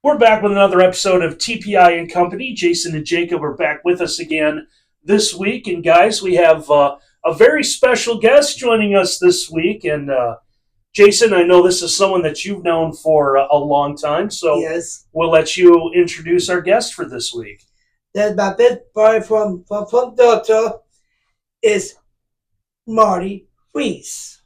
We're back with another episode of TPI and Company. Jason and Jacob are back with us again this week. And guys, we have a very special guest joining us this week. And Jason, I know this is someone that you've known for a long time. So Yes, we'll let you introduce our guest for this week. that's my best boy from Delta is Marty Friess.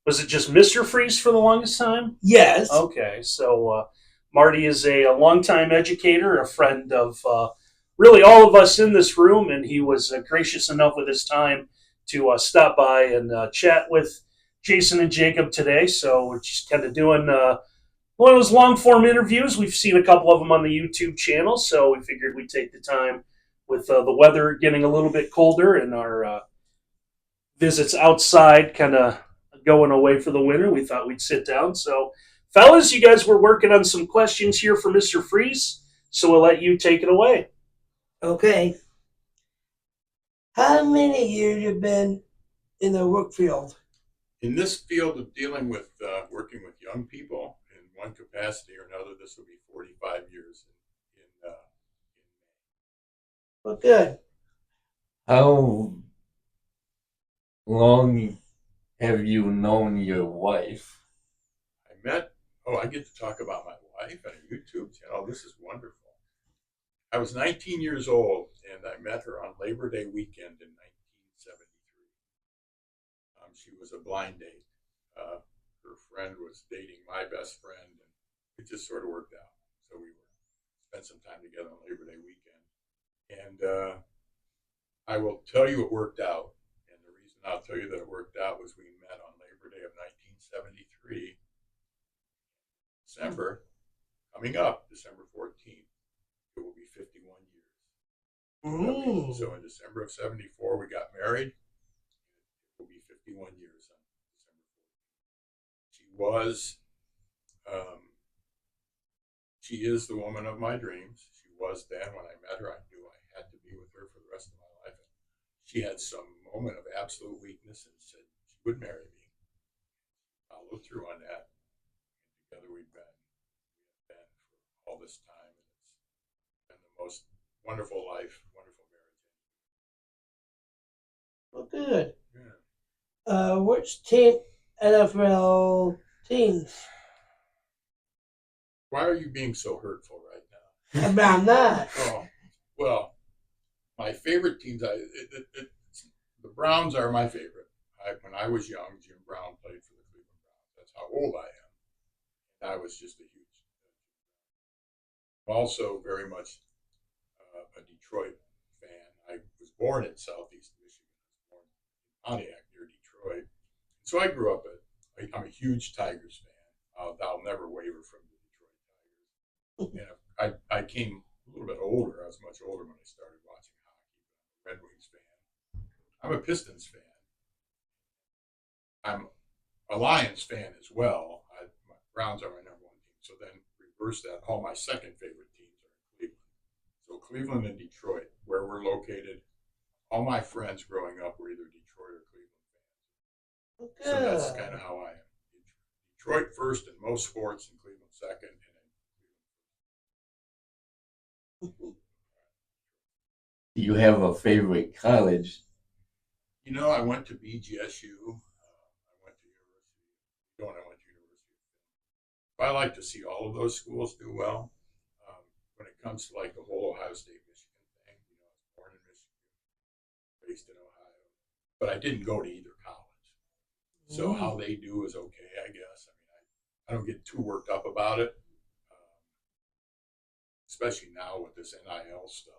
Was it just Mr. Freeze for the longest time? Yes. Okay, so Marty is a longtime educator, a friend of really all of us in this room, and he was gracious enough with his time to stop by and chat with Jason and Jacob today. So we're just kind of doing one of those long form interviews. We've seen a couple of them on the YouTube channel, so we figured we'd take the time with the weather getting a little bit colder and our visits outside kind of going away for the winter. We thought we'd sit down. So, fellas, you guys were working on some questions here for Mr. Freeze, so we'll let you take it away. Okay. How many years you been in the work field? In this field of dealing with working with young people in one capacity or another, this will be 45 years in Well, good. How long have you known your wife? I met, oh, I get to talk about my wife on a YouTube channel. This is wonderful. I was 19 years old and I met her on Labor Day weekend in 1973. She was a blind date. Her friend was dating my best friend, and it just sort of worked out. So we spent some time together on Labor Day weekend. And I will tell you it worked out. And the reason I'll tell you that it worked out was we met on Labor Day of 1973, December, coming up, December 14th. It will be 51 years. So in December of 74, we got married. It will be 51 years on December 14th. She is the woman of my dreams. She was then when I met her. I knew I had to be with her for the rest of my life. She had some moment of absolute weakness and said she would marry me. Followed through on that. Together we've been for all this time, and it's been the most wonderful life, wonderful marriage. Well, good. Yeah. Which team NFL teams? Why are you being so hurtful right now? I'm not. Oh, well, my favorite teams. The Browns are my favorite. When I was young, Jim Brown played for the Cleveland Browns. That's how old I am. And I was just a huge. Also, very much a Detroit fan. I was born in Southeast Michigan. I was born in Pontiac near Detroit. So I grew up. I'm a huge Tigers fan. I'll never waver from the Detroit Tigers. And I came a little bit older. I was much older when I started watching hockey. I'm a Red Wings fan. I'm a Pistons fan. I'm a Lions fan as well. My Browns are my number one team. So then reverse that. All my second favorite teams are in Cleveland. So Cleveland and Detroit, where we're located. All my friends growing up were either Detroit or Cleveland fans. Good. So that's kind of how I am. Detroit first in most sports, and Cleveland second, and Do you have a favorite college? I went to BGSU. I went to University. I went to University. I like to see all of those schools do well. When it comes to like the whole Ohio State Michigan thing, I was born in Michigan, raised in Ohio, but I didn't go to either college. So how they do is okay, I guess. I mean, I don't get too worked up about it, especially now with this NIL stuff.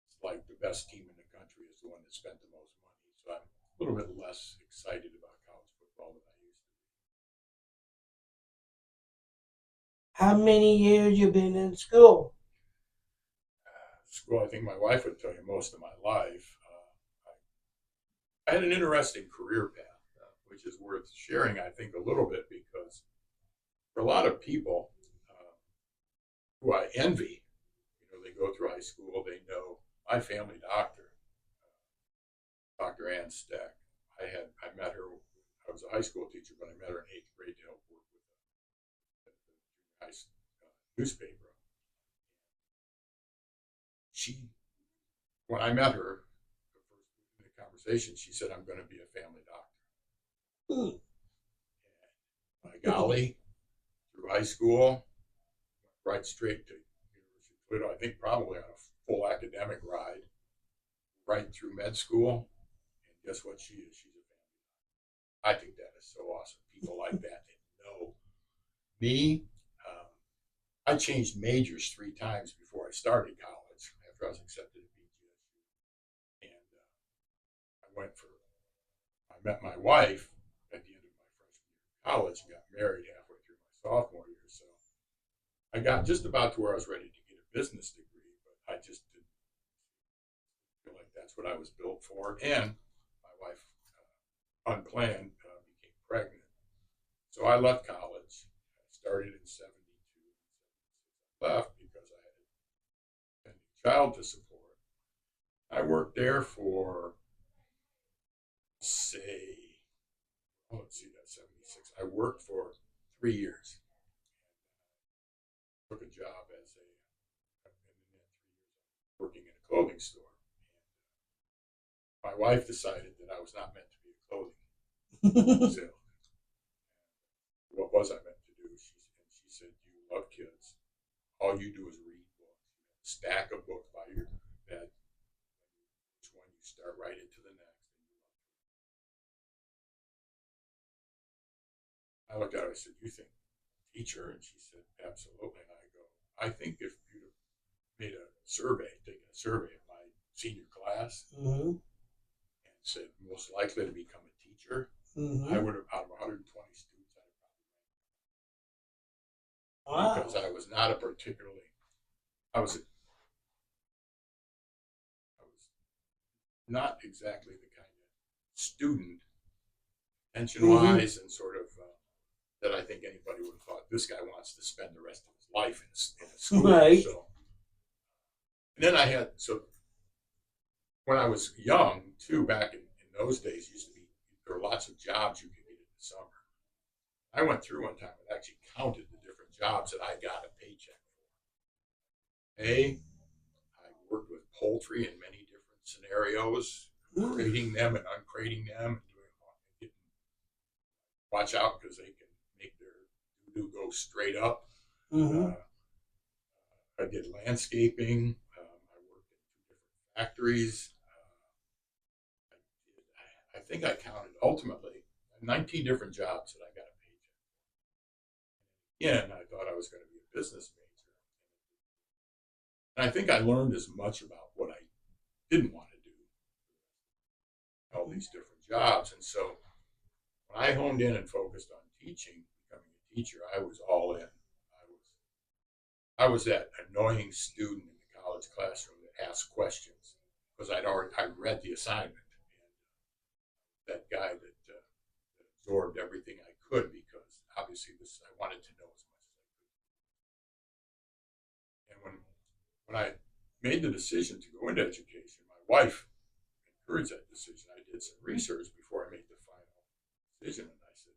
It's like the best team in the country is the one that spent the most money. So I'm a little bit less excited about college football than I used to be. How many years you been in school? School, I think my wife would tell you most of my life. I had an interesting career path, which is worth sharing, I think, a little bit because for a lot of people who I envy, they go through high school, they know my family doctor, Dr. Ann Steck. I met her. I was a high school teacher, but I met her in eighth grade to help work with newspaper. When I met her, the first in the conversation, she said, "I'm going to be a family doctor." And by golly, through high school, went right straight to University of Toledo. I think probably on a full academic ride, right through med school. And guess what she is? She's a family doctor. I think that is so awesome. People like that know me. I changed majors 3 times before I started college after I was accepted at BGSU. And I met my wife at the end of my freshman year of college and got married halfway through my sophomore year. So I got just about to where I was ready to get a business degree, but I just didn't feel like that's what I was built for. And my wife, unplanned, became pregnant. So I left college. I started in 72. Left because I had a pending child to support. I worked there for, let's see, that's 76. I worked for 3 years. Took a job as working in a clothing store. My wife decided that I was not meant to be a clothing salesman. What was I meant to do? She said, "You love kids. All you do is read books. Stack a book by your bed. Each one you start right into the next." I looked at her. I said, "You think teacher?" And she said, "Absolutely." And I go, "I think if you'd have made a survey, taken a survey of my senior class, and said most likely to become a teacher, I would have, out of 120 students, Wow. because I was not a particularly, I was not exactly the kind of student, attention-wise, and sort of that I think anybody would have thought this guy wants to spend the rest of his life in a school. Right. So, and then when I was young too, back in those days, there were lots of jobs you could get in the summer. I went through one time and actually counted the different jobs that I got a paycheck for. I worked with poultry in many different scenarios, crating them and uncrating them, and watch out because they can make their doo-doo go straight up. I did landscaping. I worked in 2 different factories. I think I counted ultimately 19 different jobs that I got a paycheck. Again, I thought I was going to be a business major. And I think I learned as much about what I didn't want to do, all these different jobs. And so when I honed in and focused on teaching, becoming a teacher, I was all in. I was that annoying student in the college classroom that asked questions because I read the assignment. And that guy that absorbed everything I could because obviously I wanted to know as much as I could. And when I made the decision to go into education, my wife encouraged that decision. I did some research before I made the final decision, and I said,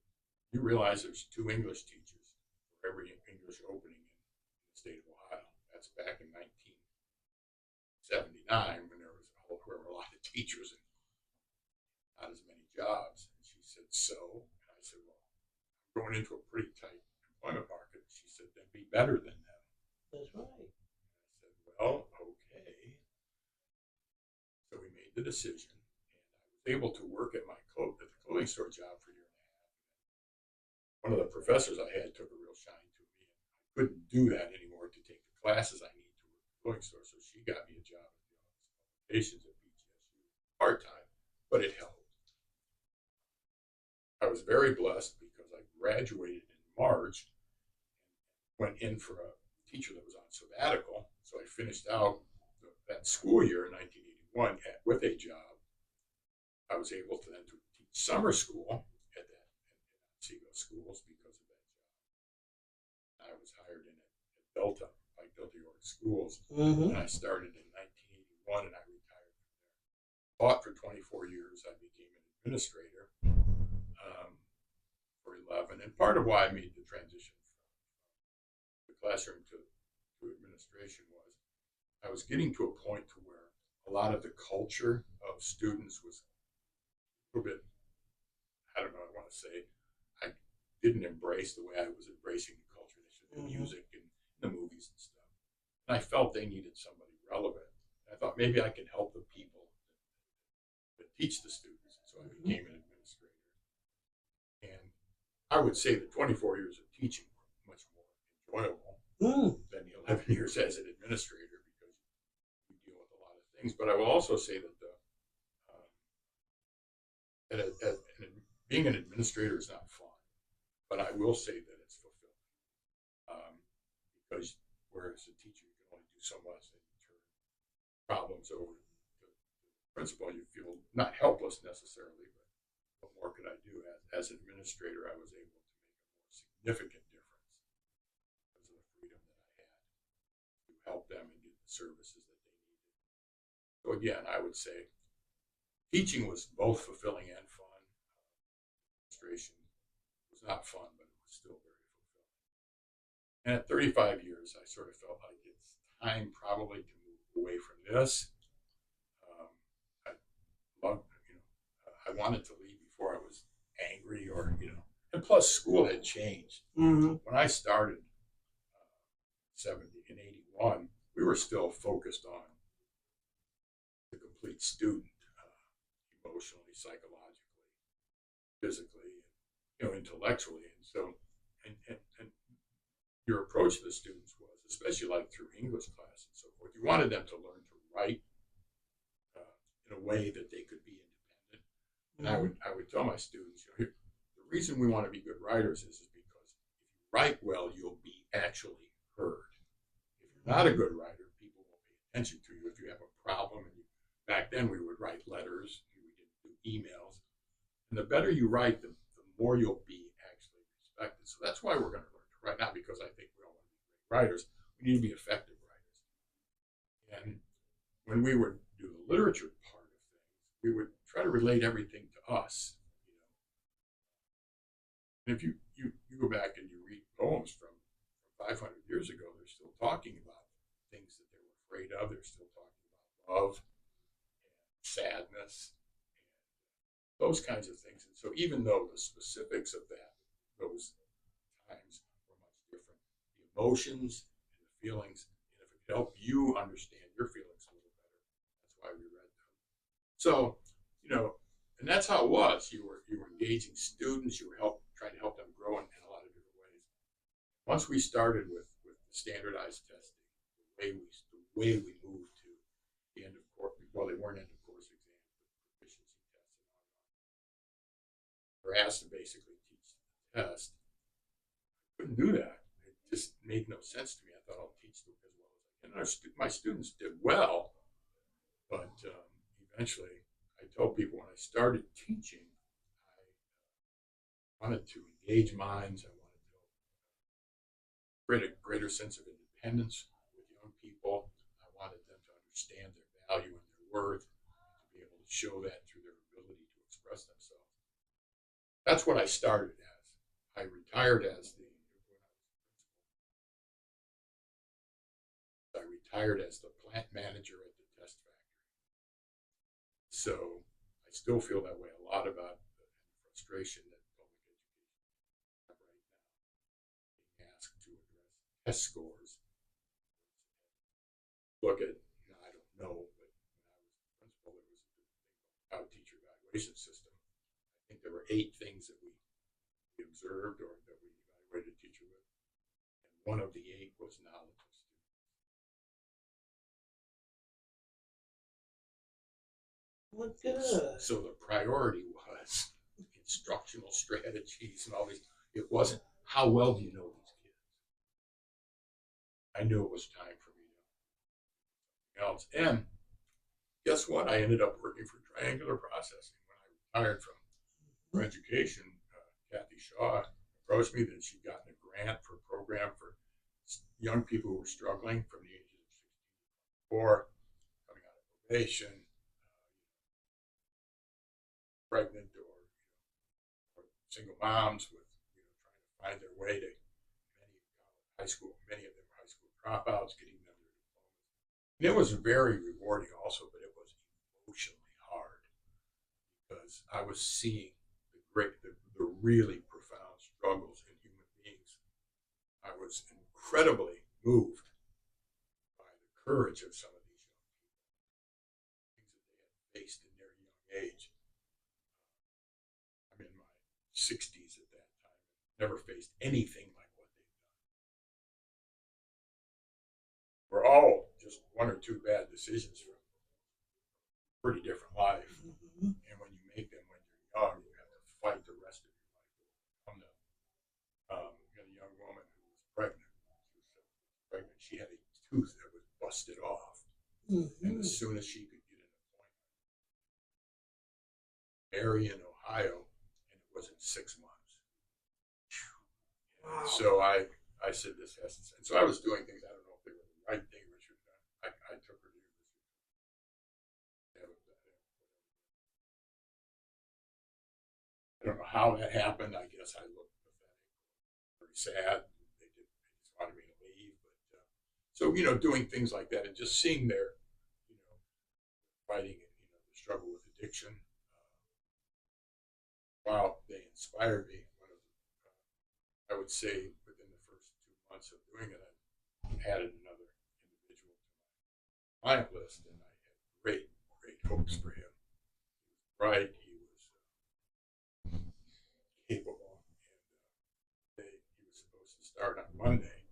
"You realize there's 2 English teachers for every English opening in the state of Ohio." That's back in 1979 when there were a lot of teachers and not as many jobs. And she said, "So?" And I said, "Well, I'm going into a pretty tight employment market." She said, "Then be better than them." That's right. And I said, "Well, okay." So we made the decision, and I was able to work at the clothing store job for a year and a half. One of the professors I had took a real shine to me, and I couldn't do that anymore to take the classes I need to work at the clothing store. So she got me a job at the Office of Publications at BGSU, part-time, but it helped. I was very blessed because I graduated in March, went in for a teacher that was on sabbatical. So I finished out that school year in 1981 with a job. I was able to then teach summer school at Seagull schools because of that job. I was hired in at Delta, by Delta York Schools, and I started in 1981 and I retired from there. Taught for 24 years. I became an administrator for 11. And part of why I made the transition from the classroom to administration was I was getting to a point to where a lot of the culture of students was a little bit, I don't know, I want to say, I didn't embrace the way I was embracing the culture, the music and the movies and stuff. And I felt they needed somebody relevant. I thought maybe I could help the people that teach the students. So I became an administrator. And I would say the 24 years of teaching were much more enjoyable than the 11 years as an administrator because you deal with a lot of things. But I will also say that being an administrator is not fun, but I will say that it's fulfilling because whereas a teacher you can only do so much and turn problems over to the principal, you feel not helpless necessarily, but what more could I do? As an administrator, I was able to make a more significant difference because of the freedom that I had to help them and get the services that they needed. So again, I would say teaching was both fulfilling and fun. Administration was not fun, but it was still very fulfilling. And at 35 years, I sort of felt like it's time probably to move away from this. I loved, I wanted to leave before I was angry or, and plus school had changed. When I started 70 in 81, we were still focused on the complete student, emotionally, psychologically, physically, intellectually. And so, and your approach to the students was, especially like through English class and so forth, you wanted them to learn to write in a way that they could be independent. And I would tell my students, the reason we want to be good writers is because if you write well, you'll be actually heard. If you're not a good writer, people won't pay attention to you. If you have a problem, back then we would write letters, we didn't do emails. And the better you write, the more you'll be actually respected. So that's why we're going to learn to write, not because I think we all want to be great writers. We need to be effective writers. And when we would do the literature part of things, we would try to relate everything to us. And if you go back and you read poems from 500 years ago, they're still talking about things that they were afraid of. They're still talking about love and sadness and those kinds of things. And so even though the specifics of those times were much different, the emotions and the feelings, and if it could help you understand your feelings a little better, that's why we read them. So, and that's how it was. You were engaging students, you were trying to help them grow in a lot of different ways. Once we started with the standardized testing, the way we moved to the end of course, well, they weren't end of course exams, but proficiency tests and all that. We're asked to basically teach the test. I couldn't do that. It just made no sense to me. I thought I'll teach them as well as I can. And my students did well, but eventually I told people when I started teaching, I wanted to engage minds. I wanted to create a greater sense of independence with young people. I wanted them to understand their value and their worth, to be able to show that through their ability to express themselves. That's what I started as. I retired as the plant manager at the test factory. So I still feel that way a lot about the frustration that public education have right now, being asked to address test scores. Look at, I don't know, but when I was the principal, there was a thing called the teacher evaluation system. I think there were 8 things that we observed or that we evaluated a teacher with, and one of the 8 was knowledge of students. Well, good. So the priority was instructional strategies and all these. It wasn't how well do you know these kids. I knew it was time for me to do something else. And guess what? I ended up working for Triangular Processing when I retired from education. Kathy Shaw approached me that she'd gotten a grant for a program for young people who were struggling from the ages of 16 to 24, coming out of probation, pregnant or single moms with trying to find their way to many high school. Many of them were high school dropouts, getting them their diplomas. And it was very rewarding also, but it was emotionally hard because I was seeing the really profound struggles in human beings. I was incredibly moved by the courage of some of these young people, things that they had faced in their young age. I'm in my 60s at that time, never faced anything like what they've done. We're all just one or two bad decisions from a pretty different life. Mm-hmm. And when you make them when you're young, you have to fight the rest of your life to overcome them. We had a young woman who was pregnant. She had a tooth that was busted off. Mm-hmm. And as soon as she could get an appointment, Marion, Ohio, and it was in 6 months. Wow. So I said this has to, and so I was doing things, I don't know if they were the right thing or should have done. I took her to university. I don't know how that happened. I guess I looked pathetic, very sad. They just wanted me to leave. But so, doing things like that and just seeing their, fighting, the struggle with addiction. Wow, they inspired me. I would say within the first 2 months of doing it, I added another individual to my client list, and I had great hopes for him. He was bright, he was capable, and he was supposed to start on Monday,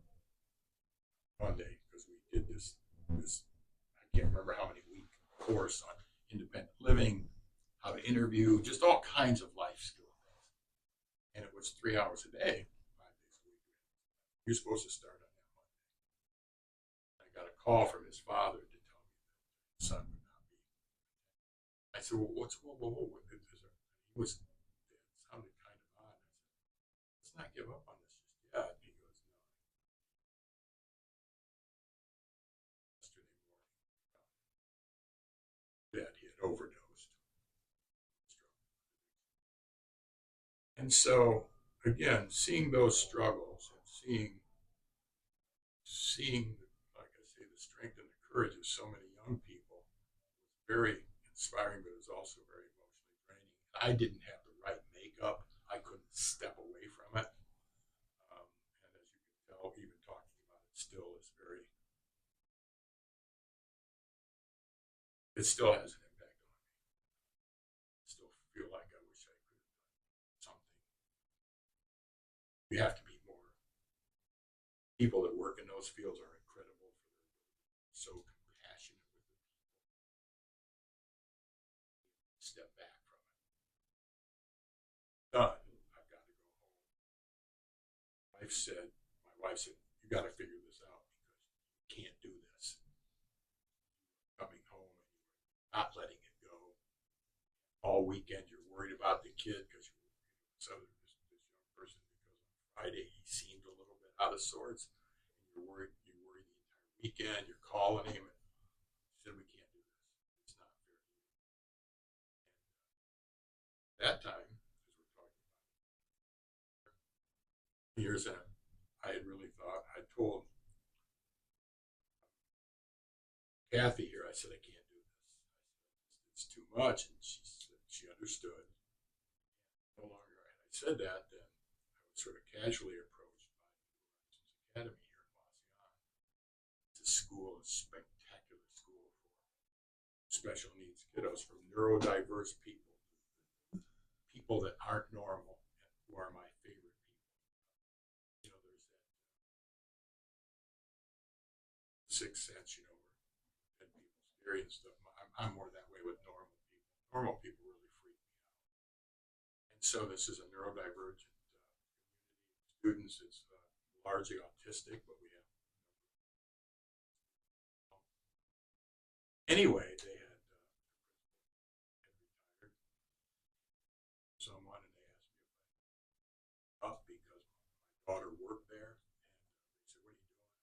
because we did this I can't remember how many week course on independent living, how to interview, just all kinds of life skill things. And it was 3 hours a day, 5 days a week. You're supposed to start on that Monday. I got a call from his father to tell me that his son would not be. I said, well, whoa. He sounded kind of odd. I said, let's not give up on this just yet. He goes, no. Yesterday morning, that he had overdosed. And so, again, seeing those struggles and seeing, like I say, the strength and the courage of so many young people was very inspiring, but it was also very emotionally draining. I didn't have the right makeup. I couldn't step away from it. And as you can tell, even talking about it still is it still has an impact on me. I still feel like I wish I could have done something. We have to be more. People that work in those fields are incredible for their so compassionate with the people. Step back from it. Done. I've got to go home. My wife said, you got to figure this out because you can't do this. Coming home and you're not letting it go. All weekend you're worried about the kid because this young person, because on Friday he seemed a little bit out of sorts. And you're worried the entire weekend. You're calling him. And he said, we can't do this. It's not fair to you. And that time, as we're talking about years in, I had really thought, I told Kathy here, I said, I can't do this. It's too much. And she understood. No longer, and I said that, then I was sort of casually approached by the Academy here in Wasion. It's a school, a spectacular school for special needs kiddos, from neurodiverse people, people that aren't normal, and who are my favorite people. There's that sixth sense, where dead people scary and stuff. I'm more that way with normal people. Normal people really freak me out. And so this is a neurodivergent community of students. It's largely autistic, but we have. Anyway, they had retired someone, and they asked me if I up because my daughter worked there, and they said, "What are you doing?"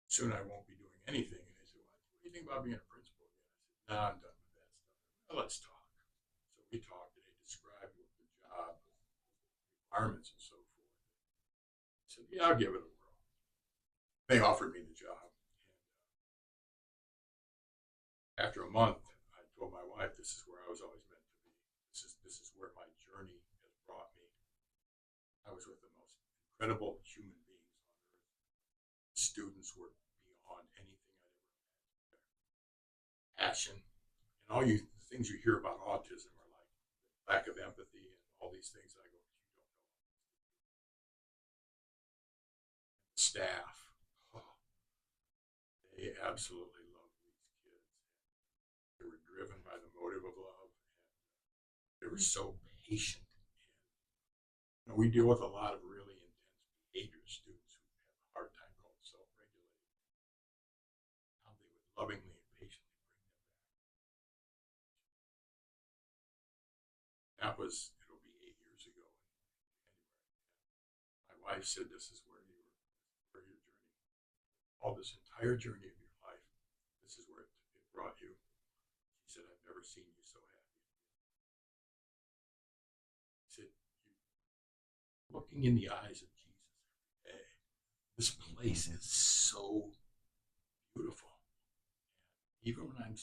Soon I won't be doing anything. And they said, "What do you think about being a principal again?" I said, "No, I'm done with that stuff. Well, let's talk." So we talked, and they described what the job requirements and so forth. I said, yeah, I'll give it a whirl. They offered me the job. After a month, I told my wife, this is where I was always meant to be. This is where my journey has brought me. I was with the most incredible human beings on earth. Students were beyond anything I'd ever imagined. Passion and all you things you hear about autism are like lack of empathy and all these things. I go, you don't know. Staff, oh, they absolutely love these kids. They were driven by the motive of love. And they were so patient. And we deal with a lot of really intense behavior students who have a hard time called self-regulating. How they would lovingly and patiently bring them back. It'll be 8 years ago. My wife said, this is where your journey, all this entire journey of your life, this is where it brought you. She said, I've never seen you so happy. She said, looking in the eyes of Jesus every day, this place is so beautiful. Even when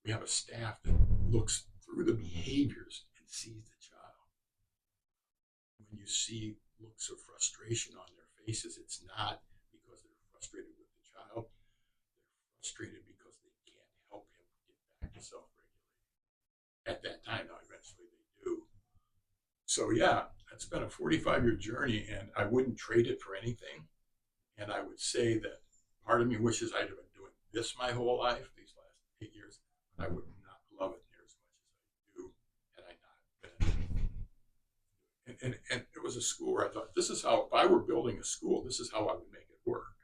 we have a staff that looks through the behaviors and sees the child. When you see looks of frustration on their faces, it's not because they're frustrated with the child. They're frustrated because they can't help him get back to self-regulating. At that time, now eventually they do. So yeah, it's been a 45-year journey, and I wouldn't trade it for anything. And I would say that part of me wishes I'd have been doing this my whole life, these last 8 years. I would not love it near as much as I do had I not been. And it was a school where I thought, this is how, if I were building a school, this is how I would make it work.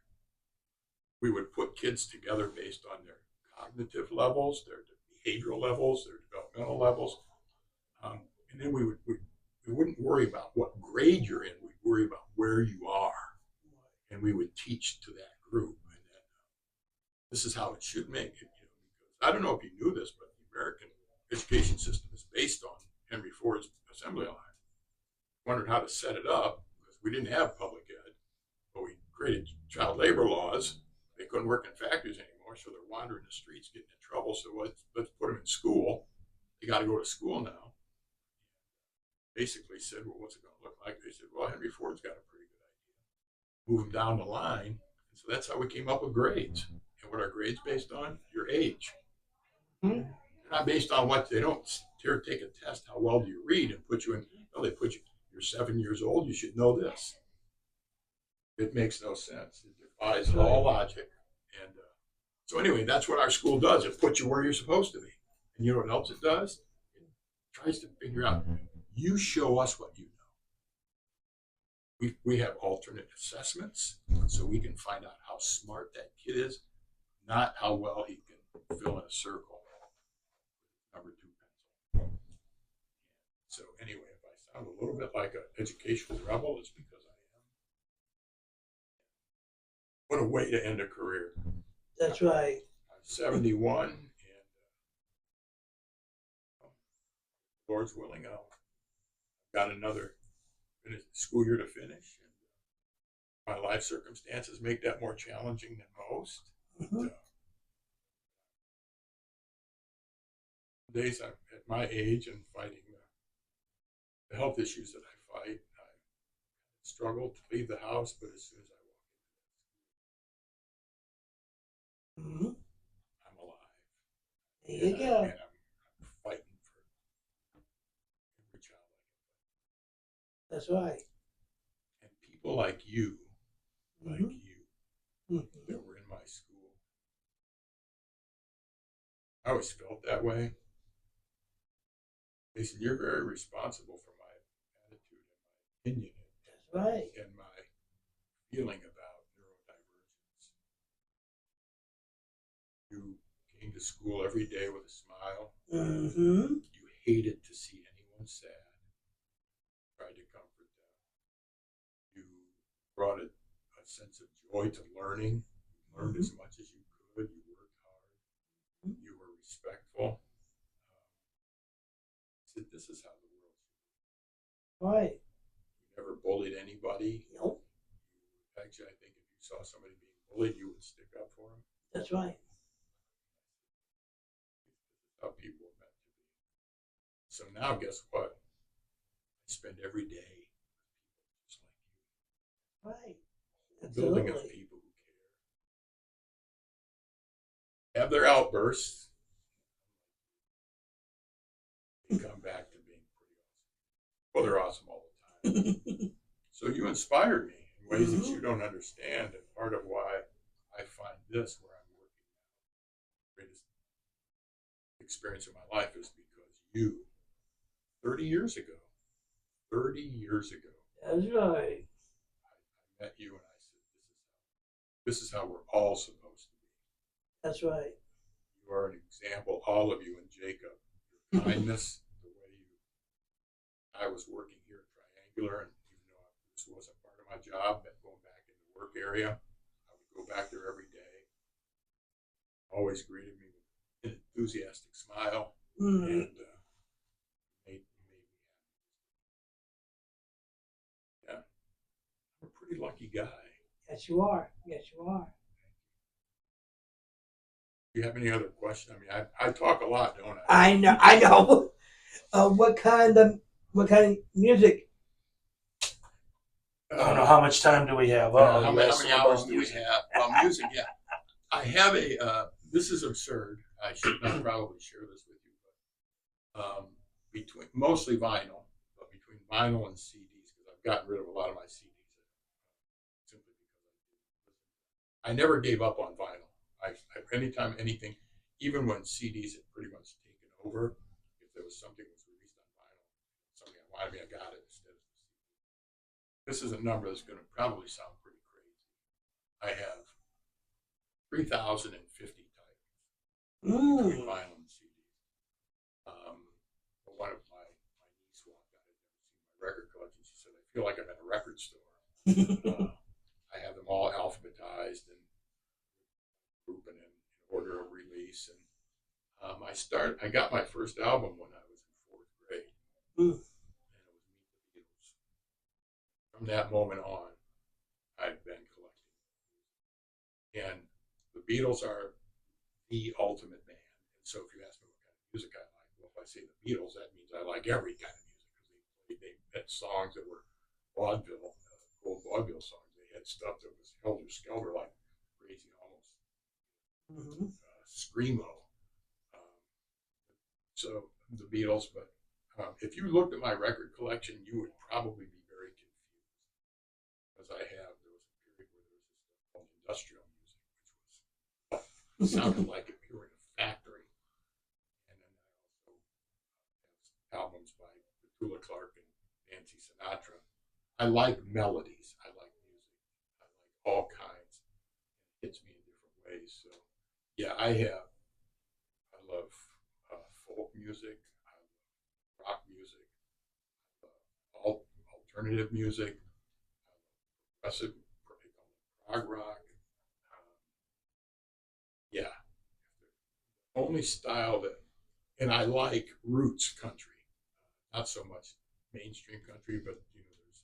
We would put kids together based on their cognitive levels, their behavioral levels, their developmental levels. And then we wouldn't worry about what grade you're in. We'd worry about where you are. And we would teach to that group. And then, this is how it should make it. Because I don't know if you knew this, but the American education system is based on Henry Ford's assembly line. Wondered how to set it up because we didn't have public ed, but we created child labor laws. They couldn't work in factories anymore, so they're wandering the streets, getting in trouble. So let's put them in school. They got to go to school now. Basically said, well, what's it going to look like? They said, well, Henry Ford's got a pretty good idea. Move them down the line. And so that's how we came up with grades. And what are grades based on? Your age. They're not based on what they don't take a test. How well do you read and put you in? No, they put you. You're 7 years old. You should know this. It makes no sense. It defies all logic. And so anyway, that's what our school does. It puts you where you're supposed to be. And you know what else it does? It tries to figure out. You show us what you know. We have alternate assessments so we can find out how smart that kid is, not how well he can fill in a circle. Number 2 pencil. So anyway, if I sound a little bit like an educational rebel, it's because I am. What a way to end a career. That's right. I'm 71, and Lord's willing, I've got another school year to finish. And my life circumstances make that more challenging than most. Mm-hmm. Days I'm at my age and fighting the health issues that I fight, I struggle to leave the house, but as soon as I walk in, I'm alive. There you go. And I'm fighting for every child I can fight. That's right. And people like you, that were in my school, I always felt that way. They said, you're very responsible for my attitude and my opinion That's right. and my feeling about neurodivergence. You came to school every day with a smile. Mm-hmm. You hated to see anyone sad. Tried to comfort them. You brought a sense of joy to learning. You learned as much as you could. You worked hard. You were respectful. Said, this is how the world should be. Right. You never bullied anybody. Nope. Actually, I think if you saw somebody being bullied, you would stick up for them. That's right. How people are meant to be. So now, guess what? I spend every day just like Right. you, building of Absolutely. people who care, have their outbursts, they come back to being pretty awesome. Well, they're awesome all the time. So you inspired me in ways that you don't understand, and part of why I find this where I'm working now, the greatest experience of my life is because you, 30 years ago, That's right. I met you and I said, this is how we're all supposed to be. That's right. You are an example, all of you, and Jacob, your kindness, the way you. I was working here at Triangular, and even though this wasn't part of my job, but going back in the work area, I would go back there every day. Always greeted me with an enthusiastic smile, and made me happy. Yeah, I'm a pretty lucky guy. Yes, you are. Yes, you are. Do you have any other questions? I mean, I talk a lot, don't I? I know. I know. What kind of music? I don't know how much time do we have. How many hours do we have? Well, music, yeah. I have a. This is absurd. I should not probably share this with you, but between mostly vinyl, but between vinyl and CDs, because I've gotten rid of a lot of my CDs simply because I never gave up on vinyl. Anytime anything, even when CDs had pretty much taken over, if there was something that was released on vinyl, something I wanted, I got it instead of the CD. This is a number that's going to probably sound pretty crazy. I have 3,050 titles between vinyl and CDs. One of my niece walked out and never seen my record collection. She said, "I feel like I'm in a record store." I have them all alphabetized and grouping in order of release. And I got my first album when I was in fourth grade, and it was Meet the Beatles. From that moment on, I've been collecting, and the Beatles are the ultimate band. And so, if you ask me what kind of music I like, well, if I say the Beatles, that means I like every kind of music because they had songs that were vaudeville, old vaudeville songs. They had stuff that was helter skelter, like crazy, almost screamo. So the Beatles, but if you looked at my record collection, you would probably be very confused because there was a period where there was this stuff called industrial music, which sounded like if you were in a factory. And then I also have albums by Petula Clark and Nancy Sinatra. I like melodies. I like music. I like all kinds. It hits me in different ways. So, yeah, I love folk music. I love rock music. I love alternative music. I love progressive, prog rock. Yeah, only style that, and I like roots country, not so much mainstream country, but there's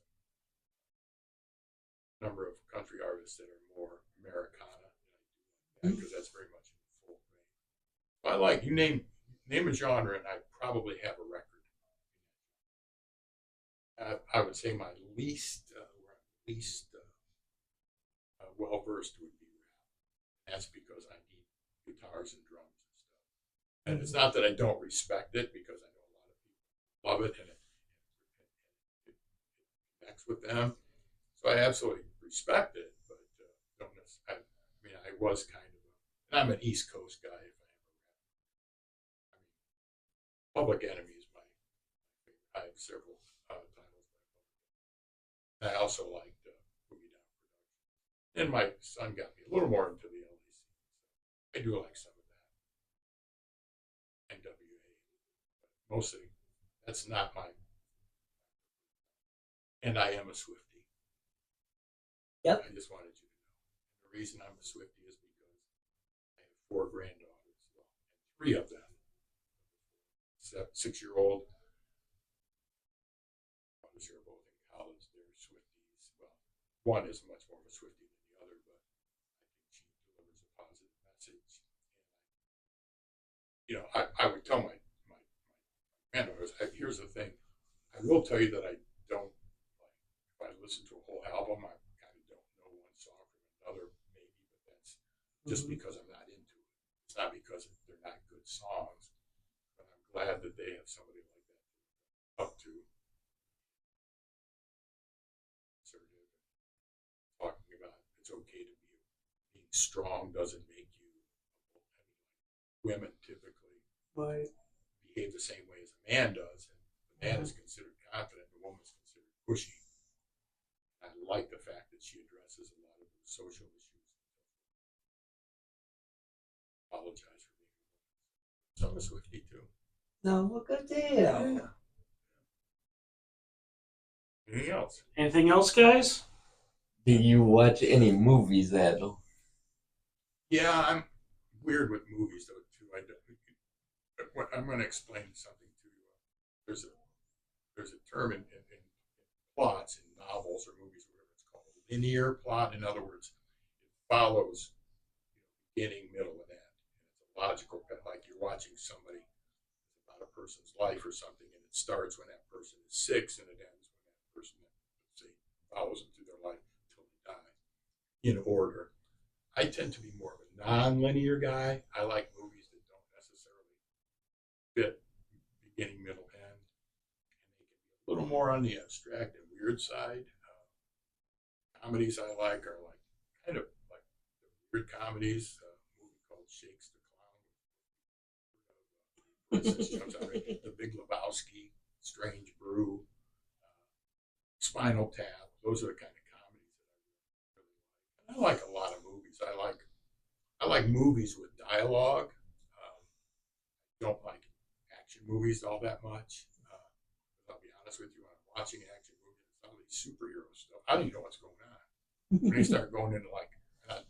a number of country artists that are more Americana, because that's very much in the folk vein. I like, you name a genre, and I probably have a record. I would say my least well versed would be rap. That's because I need guitars and drums and stuff. And it's not that I don't respect it, because I know a lot of people love it and it connects with them. So I absolutely respect it, but don't necessarily. I mean, I was kind of, and I'm an East Coast guy. If I mean, Public Enemy is my favorite. I have several titles. I also liked Boogie Down Production. And my son got me a little more into the LA scene. I do like some of that. NWA. But mostly, that's not my. And I am a Swiftie. Yep. I just wanted you to know. The reason I'm a Swiftie is because I have 4 granddaughters. Well, and 3 of them. 6-year-old. Others are both in college. They're Swifties. Well, one is much more of a Swiftie I would tell my granddaughters, here's the thing. I will tell you that I don't, like, if I listen to a whole album, I kind of don't know one song from another, maybe, but that's just because I'm not into it. It's not because they're not good songs, but I'm glad that they have somebody like that to look up to. Sort of talking about it's okay to be being strong doesn't make you. I mean, women typically Right. behave the same way as a man does, and the man is considered confident, the woman is considered pushy. I like the fact that she addresses a lot of those social issues. Apologize for being a woman. So I'm a Swiftie too. No, well, good deal. Anything else? Anything else, guys? Do you watch any movies, Adel? Yeah, I'm weird with movies though too. I don't. I'm going to explain something to you. There's a term in plots in novels or movies, whatever it's called, linear plot. In other words, it follows beginning, middle, and end. And it's a logical, like you're watching somebody about a person's life or something, and it starts when that person is 6 and it ends when that person, let's say, follows them through their life until they die, in order. I tend to be more of a non-linear guy. I like movies that don't necessarily fit beginning, middle, end, and they can be a little more on the abstract and weird side. Comedies I like are like kind of like the weird comedies. A movie called Shakes the Clown, for instance, The Big Lebowski, Strange Brew, Spinal Tap. Those are the kind of comedies that I really like. And I like a lot of movies. I like movies with dialogue. Don't like action movies all that much. I'll be honest with you, when I'm watching action movies, some of these superhero stuff, I don't even know what's going on. When they start going into like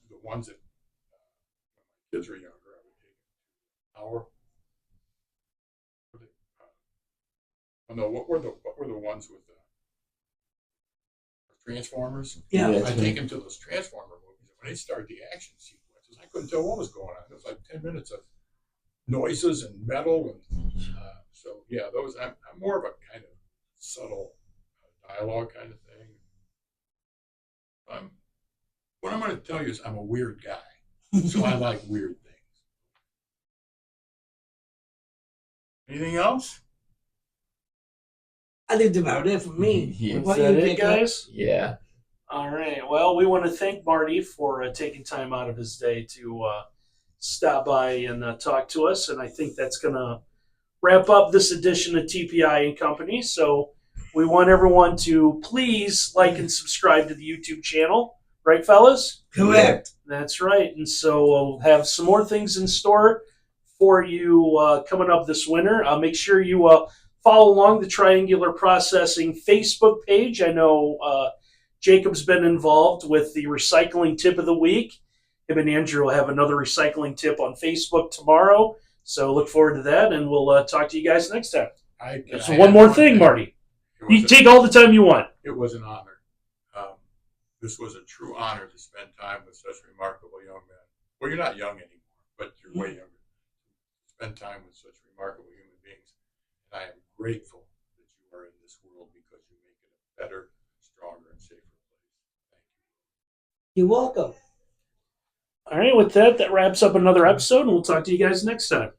the ones that when my kids were younger, I would take our. Oh no, what were the ones with the Transformers? Yeah. That's I right. take them to those Transformer movies, and when they start the action sequences, I couldn't tell what was going on. It was like 10 minutes of noises and metal, and so yeah, those I'm more of a kind of subtle dialogue kind of thing. What I'm going to tell you is I'm a weird guy, so I like weird things. Anything else? I think that's about it for me. Yeah. What Is that you it, think, guys? Yeah. All right. Well, we want to thank Marty for taking time out of his day to stop by and talk to us. And I think that's going to wrap up this edition of TPI and Company. So we want everyone to please like and subscribe to the YouTube channel. Right, fellas? Correct. That's right. And so we'll have some more things in store for you coming up this winter. Make sure you follow along the Triangular Processing Facebook page. I know Jacob's been involved with the recycling tip of the week. Him and Andrew will have another recycling tip on Facebook tomorrow. So look forward to that, and we'll talk to you guys next time. So one more thing, Marty. You take all the time you want. It was an honor. This was a true honor to spend time with such remarkable young men. Well, you're not young anymore, but you're way younger. Spend time with such remarkable human beings. And I am grateful that you are in this world because you make it a better, stronger, and safer place. Thank you. You're welcome. All right, with that, that wraps up another episode, and we'll talk to you guys next time.